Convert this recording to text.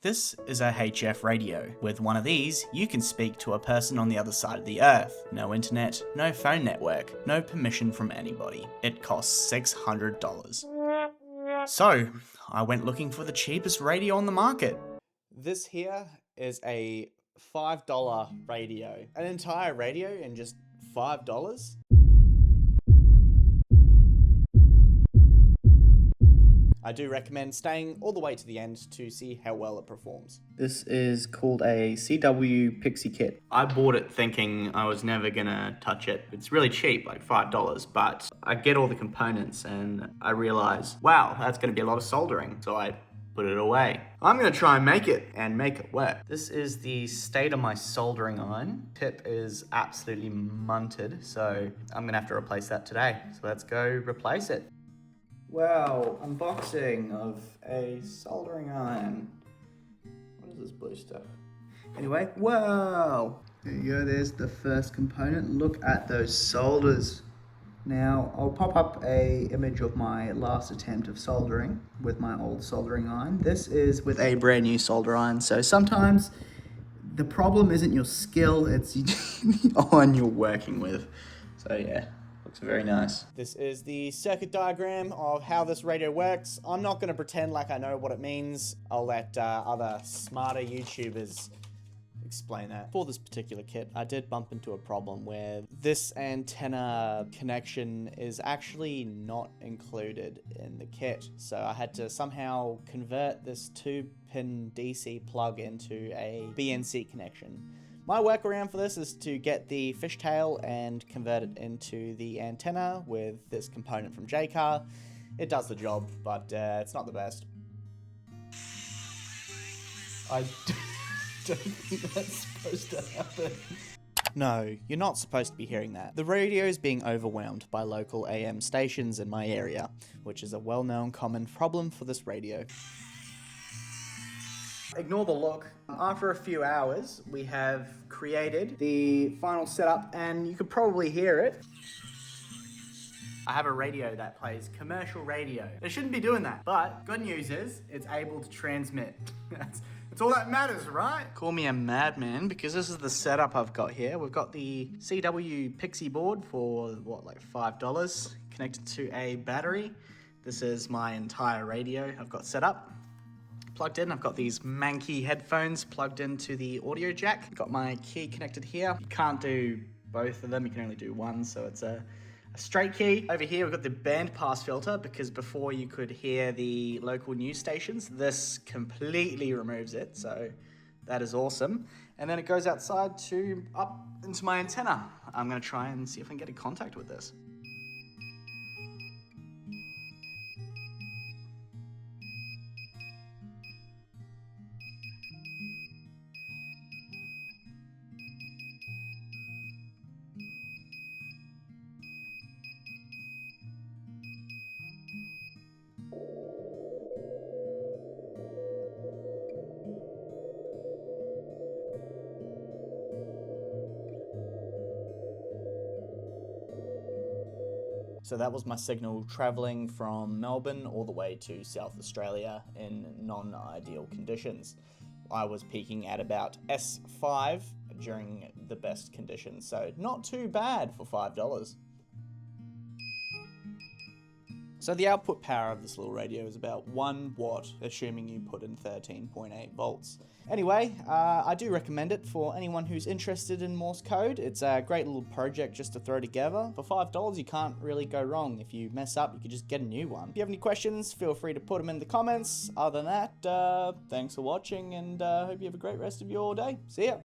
This is a HF radio. With one of these, you can speak to a person on the other side of the earth. No internet, no phone network, no permission from anybody. It costs $600. So, I went looking for the cheapest radio on the market. This here is a $5 radio. An entire radio in just $5? I do recommend staying all the way to the end to see how well it performs. This is called a CW Pixie Kit. I bought it thinking I was never gonna touch it. It's really cheap, like $5, but I get all the components and I realize, wow, that's gonna be a lot of soldering. So I put it away. I'm gonna try and make it work. This is the state of my soldering iron. Tip is absolutely munted, so I'm gonna have to replace that today. So let's go replace it. Wow, unboxing of a soldering iron. What is this blue stuff? Anyway, wow! There you go, there's the first component. Look at those solders. Now, I'll pop up a image of my last attempt of soldering with my old soldering iron. This is with a brand new solder iron, so sometimes the problem isn't your skill, it's the iron you're working with. So yeah. Looks very nice. This is the circuit diagram of how this radio works. I'm not going to pretend like I know what it means. I'll let other smarter YouTubers explain that. For this particular kit, I did bump into a problem where this antenna connection is actually not included in the kit. So I had to somehow convert this 2-pin DC plug into a BNC connection. My workaround for this is to get the fishtail and convert it into the antenna with this component from Jaycar. It does the job, but it's not the best. I don't think that's supposed to happen. No, you're not supposed to be hearing that. The radio is being overwhelmed by local AM stations in my area, which is a well-known common problem for this radio. Ignore the look. After a few hours, we have created the final setup, and you could probably hear it. I have a radio that plays commercial radio. It shouldn't be doing that, but good news is it's able to transmit. That's all that matters, right? Call me a madman because this is the setup I've got here. We've got the CW Pixie board for what, like $5, connected to a battery. This is my entire radio I've got set up. Plugged in, I've got these manky headphones plugged into the audio jack. Got my key connected here. You can't do both of them, you can only do one, so it's a straight key. Over here we've got the band pass filter because before you could hear the local news stations. This completely removes it, so that is awesome. And then it goes outside to up into my antenna. I'm gonna try and see if I can get in contact with this. So that was my signal traveling from Melbourne all the way to South Australia in non-ideal conditions. I was peaking at about S5 during the best conditions, so not too bad for $5. So the output power of this little radio is about 1 watt, assuming you put in 13.8 volts. Anyway, I do recommend it for anyone who's interested in Morse code. It's a great little project just to throw together. For $5, you can't really go wrong. If you mess up, you could just get a new one. If you have any questions, feel free to put them in the comments. Other than that, thanks for watching, and hope you have a great rest of your day. See ya!